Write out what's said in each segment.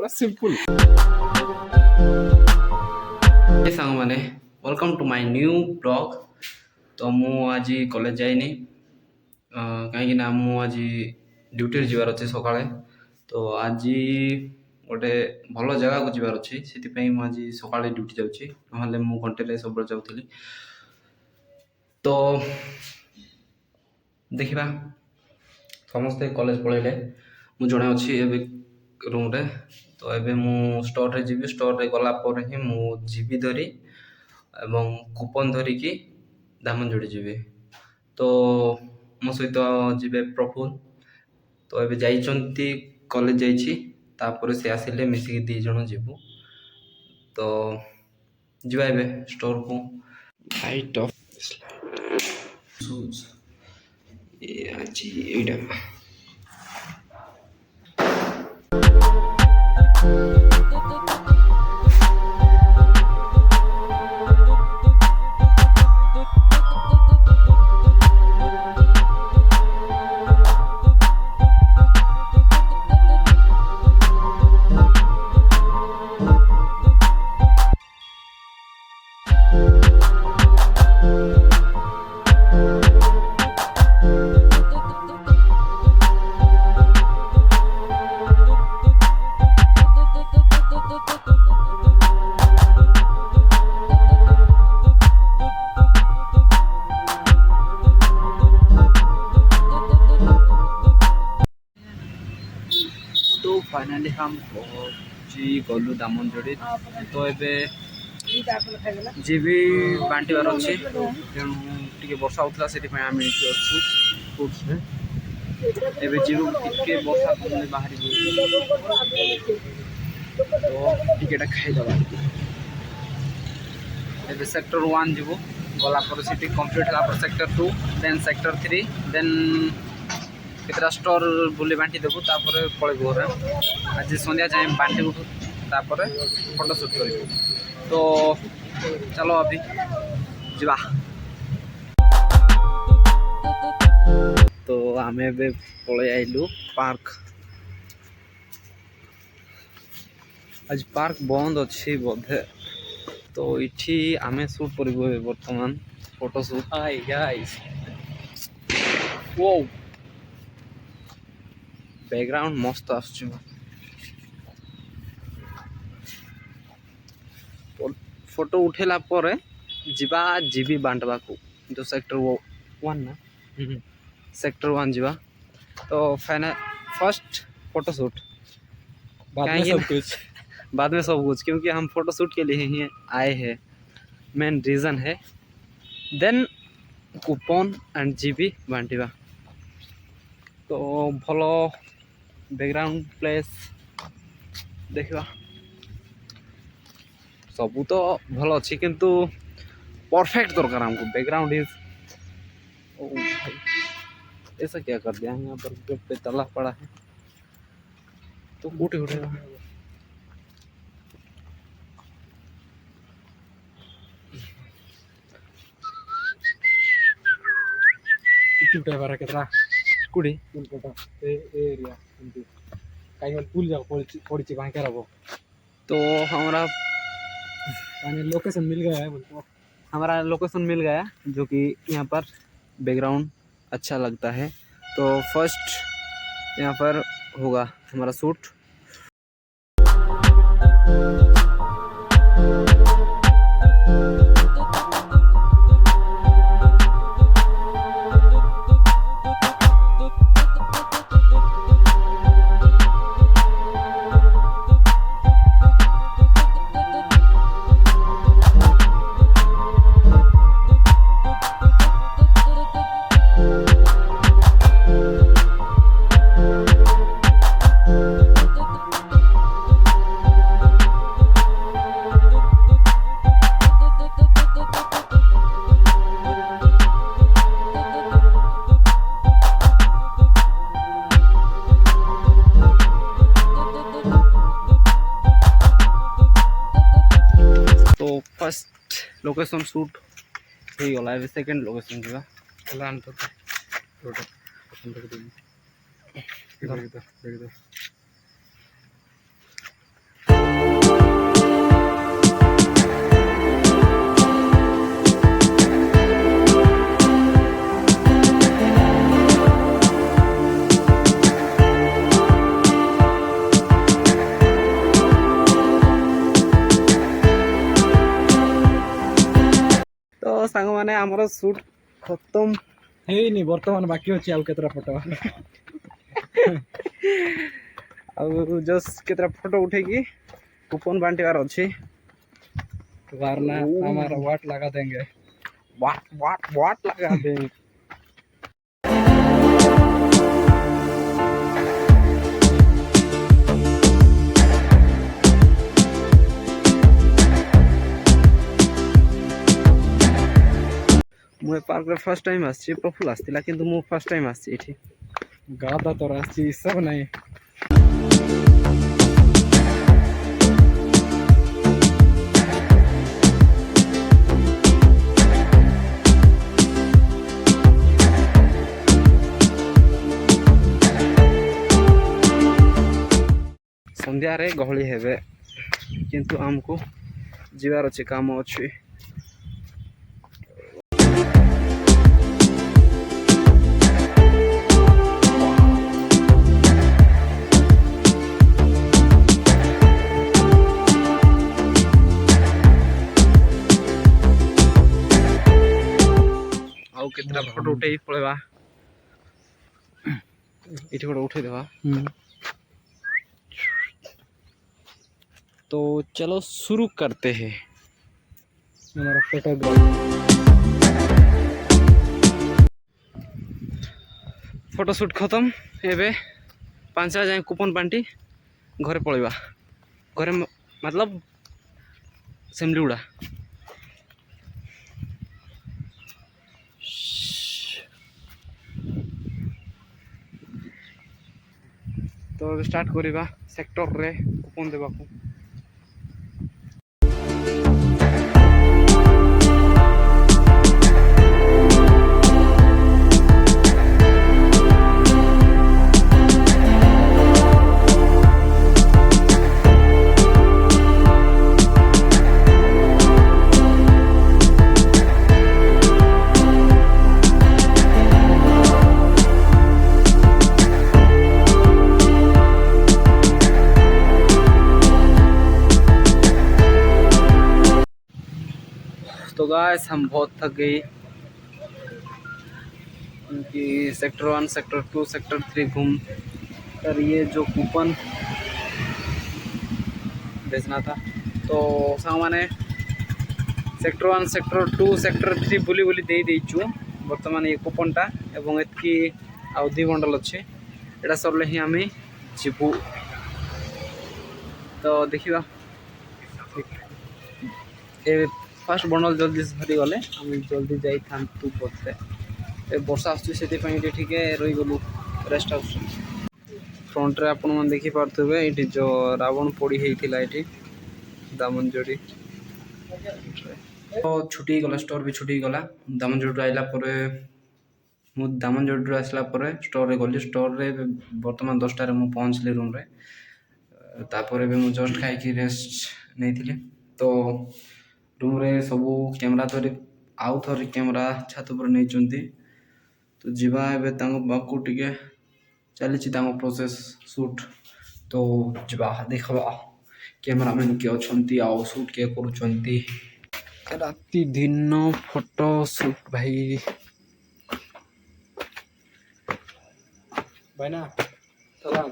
Simple song माने welcome to my new blog. तो मु आज कॉलेज जाइनी कहीं ना मु आज ड्यूटी जीवार अच्छे सकाଳେ तो आज गोटे भल जगह को जीवार अच्छे से आज सकाଳେ ड्यूटी जाऊँगी ना मु घंटे सब जाऊँगी तो देखा समस्ते कॉलेज पलैले मु जड़े अच्छी एवं रूम रे तो एबे मु स्टोर रे जीवी स्टोर रे गला पर ही मु जीवी धरी एवं कूपन धरिकी दामनजोड़ी जीवी तो मो सहित जीवे प्रफुल तो एबे जाइचंती कॉलेज जाइछि तापर से आसिले मिसिकी दी जण जीवु तो जीवा एबे स्टोर को हाइट ऑफ शूज ये आछि एटा तो फाइनाली हम गलु दामनजोड़ी तो एबे जीवी बांटबार अच्छे तेणु टी वर्षा होता से आम अच्छू फ्रुट्स एवं जीव टे वर्षा कम बाहर तो टिकेटा खाईदबा एवं सेक्टर 1 जीव गलापर से कंप्लीट है सेक्टर 2 देन सेक्टर 3 देन केतरा स्टोर बुले बांटी देबू तापर पळेबू घर आज संध्या जाए बांटी उठू तापर फोटो शूट करूँ तो चलो अभी जीवा तो आम ए पलि आइलु पार्क आज पार्क बंद अच्छी बोधे तो इठी आमे शूट करूँ बर्तमान फोटो शूट हाय गाइस वो बैकग्राउंड मस्त आसुची फोटो उठेला पर जीवा जीवी बांटवा को जो सेक्टर 1 ना सेक्टर 1 जीवा तो फाइनल फर्स्ट फोटो शूट बाद में सब कुछ क्योंकि हम फोटो शूट के लिए ही आए हैं मेन रीजन है देन कूपन एंड जीवी बांटवा तो भलो बैकग्राउंड प्लेस देखा सबू तो भल अच्छी किंतु परफेक्ट दरकार हमको बैकग्राउंड इज ओ भाई ऐसा क्या कर दिया यहाँ पर पे तला पड़ा है तो उठे उठेगा केतरा कुड़ी एरिया कहीं पुल जाओ पड़ी कहीं कराबो तो हमारा लोकेशन मिल गया है हमारा लोकेशन मिल गया जो कि यहाँ पर बैकग्राउंड अच्छा लगता है तो फर्स्ट यहाँ पर होगा हमारा शूट फर्स्ट लोकेशन शूट हो गला सेकेंड लोकेशन जीवा तो सांग माने हमरो शूट खत्म ହେଇନି ବର୍ତ୍ତମାନ ବାକି ଅଛି ଆଉ କେତେଟା ଫଟୋ ଆଉ ଜस्ट କେତେଟା ଫଟୋ उठेकी कूपन बांटिबार अच्छी वरना हमारा वाट लगा देंगे वाट लगा देंगे मुझे पार्क फर्स्ट टाइम आसी प्रफुल आसला किंतु मु फर्स्ट टाइम आसी एठी गाधा तो रास्ती सब नहीं संध्या रे गहली हेबे किंतु हमको जीवार अच्छे काम अच्छी आउ केतरा फोटो उठे पड़ेबा इठी गोटे उठे देबा तो चलो शुरू करते हैं हमारा फोटोशूट खत्म एबे 5 जाए कूपन बांटी घरे पड़ेबा घरे मतलब सेमली उड़ा तो स्टार्ट करिबा सेक्टर रे कूपन देबा को तो गाइस हम बहुत थक गए क्योंकि सेक्टर 1 सेक्टर 2 सेक्टर 3 घूम कर ये जो कूपन बेचना था तो सामाने सेक्टर 1 सेक्टर 2 सेक्टर 3 बुली बुली दे देचु वर्तमान ये कूपनटा एवं एतकी आउ 2 बंडल अच्छे एटा सरले ही आम जीवु तो देखिबा ए फास्ट बंडल जल्दी भरी गले आम जल्दी जाई थांतु बोलते ए वर्षा आसुची सेति पई ठीके रही गलु रेस्ट हाउस फ्रंट रे आपण मन देखि पारथबे एठी जो रावण पोड़ी हेतिला एठी दामनजोड़ी तो छुट्टी गला स्टोर भी छुट्टी गला दामनजोड़ी आइला परे मु दामनजोड़ी आसला परे स्टोर रे गली स्टोर रे वर्तमान 10 टा रे मु पहुंचली रूम रे तापर भी मु जस्ट खाई की रेस्ट नहीं तो रूम रे सबू कैमरा धरी आउ थोड़ी कैमरा छात पर नहीं चुंती तो जीवा एबे तांको बाकू टिके चली प्रोसेस शूट तो जीवा देखबा कैमरामैन के अछंती आउ शूट के करूछंती राति दिन फोटो शूट भाई भाई ना सलाम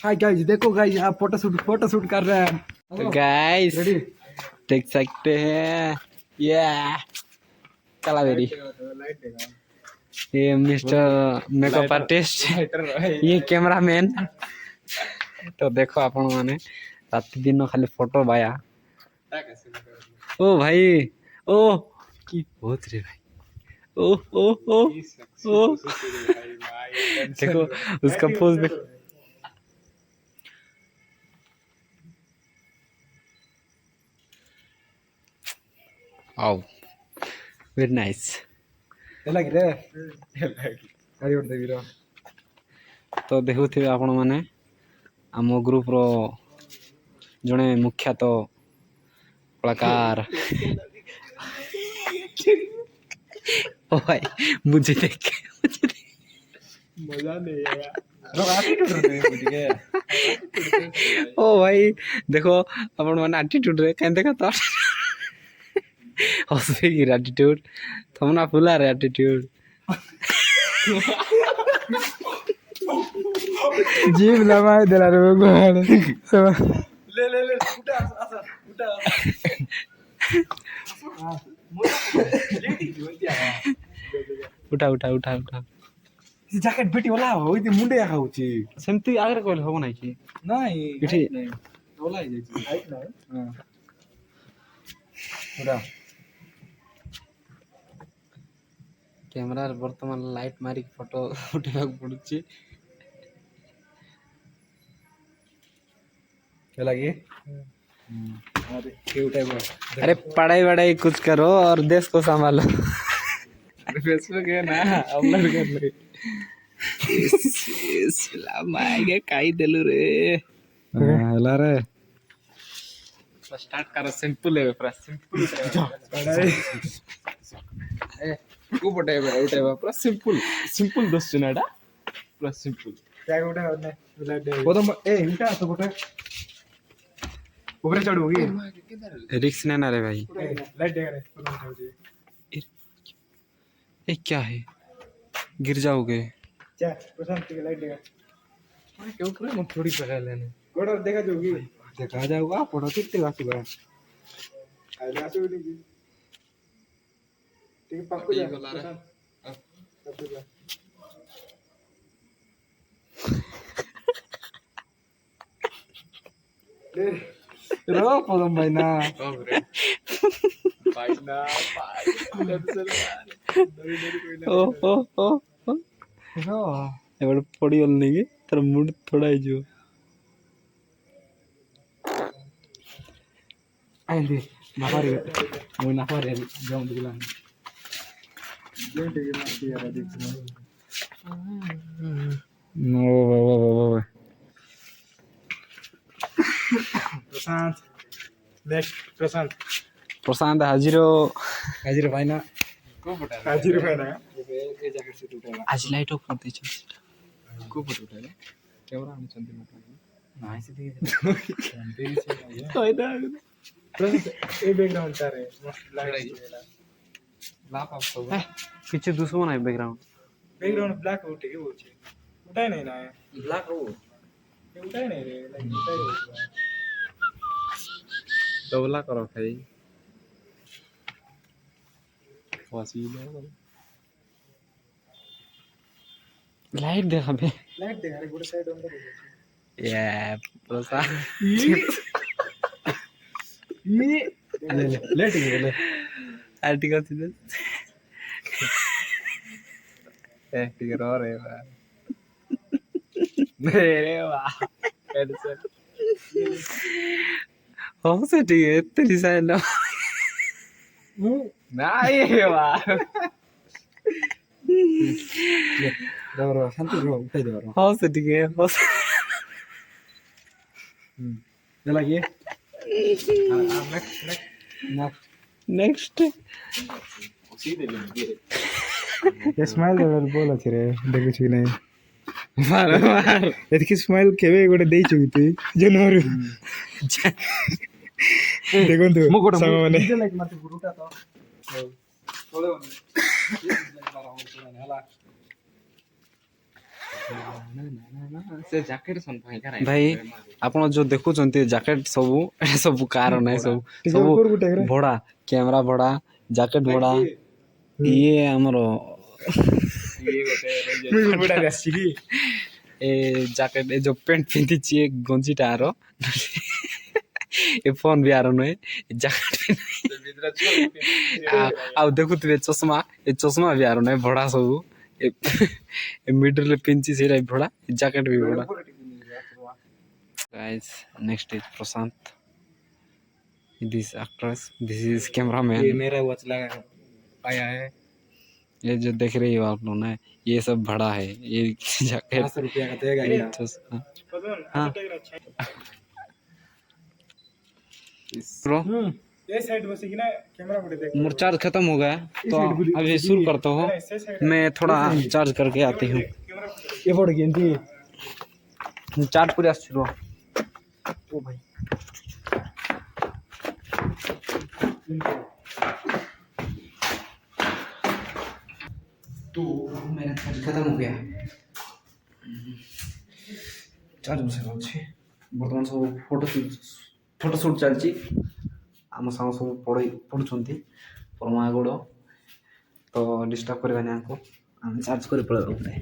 हाय गाइस देखो गाइस आप फोटो शूट कर रहे हैं तो गाइस देख सकते हैं ये कालावेरी ये मिस्टर मेकअप आर्टिस्ट ये कैमरामैन तो देखो आपण माने रात दिन खाली फोटो बाया ओ भाई ओ की बहुत रे भाई ओ ओ ओ ओ देखो उसका पोज देख आओ वेरी नाइस ହେଲା କି ରେ ଗାଡ଼ି ଗୋଟେ ଦେବି ର ତ ଦେଖୁଥିବେ ଆପଣମାନେ ଆମ ଗ୍ରୁପର ଜଣେ ମୁଖ୍ୟତଃ କଳାକାର ओ भाई मुझे देख के मजा नहीं आया रो एटीट्यूड रे मुझे ओ भाई देखो अपन मन एटीट्यूड रे केन देखा तो हंसबे की एटीट्यूड थमना फुला रे एटीट्यूड जीव लमाय देला रे भगवान ले ले ले उठा आसा उठा उठा उठा उठा उठा ଜ୍ୟାକେଟ ପିଟି ଓଲା ହୋଇ ମୁଣ୍ଡେ ଏକା ହଉଛି ସେମିତି ଆଗରେ କହିଲେ ହବ ନାଇଁ କି ନାଇଁ ଏଠି ଓଲା ହେଇଯାଇଛି ହାଇଟ୍ ନାଇଁ ହଁ ପୁରା କ୍ୟାମେରାରେ ବର୍ତ୍ତମାନ ଲାଇଟ୍ ମାରିକି ଫଟୋ ଉଠେଇବାକୁ ପଡୁଛି ହେଲା କି अरे क्यों उठाए अरे पढ़ाई वढ़ाई कुछ करो और देश को संभालो फेसबुक है ना अपलोड कर ले मायगे काई देलु रे ହେଲା रे स्टार्ट करो सिंपल है पूरा सिंपल ए को पटाइबा उठाइबा पूरा सिंपल सिंपल दोस्त नाडा पूरा सिंपल क्या उठा ने बोदम ए उठा तो उठा ऊपर चढ़ होगी रिक्स ना रे भाई लाइट दे रे ये क्या है गिर जाओगे चा प्रशांत की लाइट देगा क्यों करे मैं थोड़ी पकड़ लेने गोड़ा देखा जोगी देखा जाऊगा फोटो कितने आसुगा आले आसुगी ठीक पक्को जा रो पदम भाई ना भाई ना ओ ओ ओ रो एबड़ पड़ी गल नहीं कि तर मूड थोड़ा ही जो आइंदे नाफारी वो नाफारी जाऊं दिला जो ठीक है ना यार देख नो वो प्रशांत नेक्स्ट प्रशांत प्रशांत हाजिरो हाजिर भाई ना को पटा हाजिर भाई ना ये जैकेट से टूटेगा आज लाइट ऑफ कर दीजिए को पटा उठाले कैमरा आने चंदी मत नाइ से देख होय ना प्रशांत ए बैकग्राउंड तारे मस्त लग रही है लाप आप सब पीछे दुश्मन है बैकग्राउंड बैकग्राउंड ब्लैक उठे के बोल उठाए नहीं ना ब्लैक हो ये उठाए नहीं रे लाइक उठाए डबला करो भाई वसीले लाइट देखा बे लाइट दे अरे गुड साइड अंदर ये प्रसाद ये लेट गए ले आर्टिकल से ए ठीक है रे मेरे वाह कैसे हो से ठीक है तेरी साइड ना नहीं वाह रो शांति रो उठाई दे रो हो से ठीक है हो से चला ये नेक्स्ट सीधे ले ये स्माइल देवर बोल अछि रे देखु छी नै मार मार एतकी स्माइल केबे गोटे देई छु तू जनवर देखो तू सामा माने लाइक मत गुरुटा तो बोले लाइक मारा हो हला से जैकेट सन भाई आपण जो देखुचंती जैकेट सब कारण है सब भड़ा कैमरा भड़ा जैकेट भड़ा ये हमरो मुई बड़ा आसी की ए जैकेट ए जो पैंट पिंदी छी गंजी टारो ए फोन भी आरो नै जैकेट आ देखुतबे चश्मा ए चश्मा भी आरो नै भड़ा सब ए मिडल ले पिंची से भड़ा जैकेट भी भड़ा guys next is Prashant this actress this is cameraman ये मेरा वॉच लगा आया है ये जो देख रही हो आप लोग ना, ये सब भाड़ा है, ये जैकेट 500 रुपया का देगा ये। हाँ ब्रो, ये साइड बस की ना कैमरा बड़े देख मोर चार्ज खत्म हो गया तो अभी शुरू करता हूँ। मैं थोड़ा चार्ज करके आती हूँ। ये पड़ गई चार्ज पूरे शुरू। ओ भाई तो मेरा चार्ज खत्म हो गया। चार्ज बसाइल अच्छे बर्तमान सब फोटो सुट चलती। आम साग सब पढ़ुंट परमा गोड़ तो डिस्टर्ब करवानी आम चार्ज कर पड़े।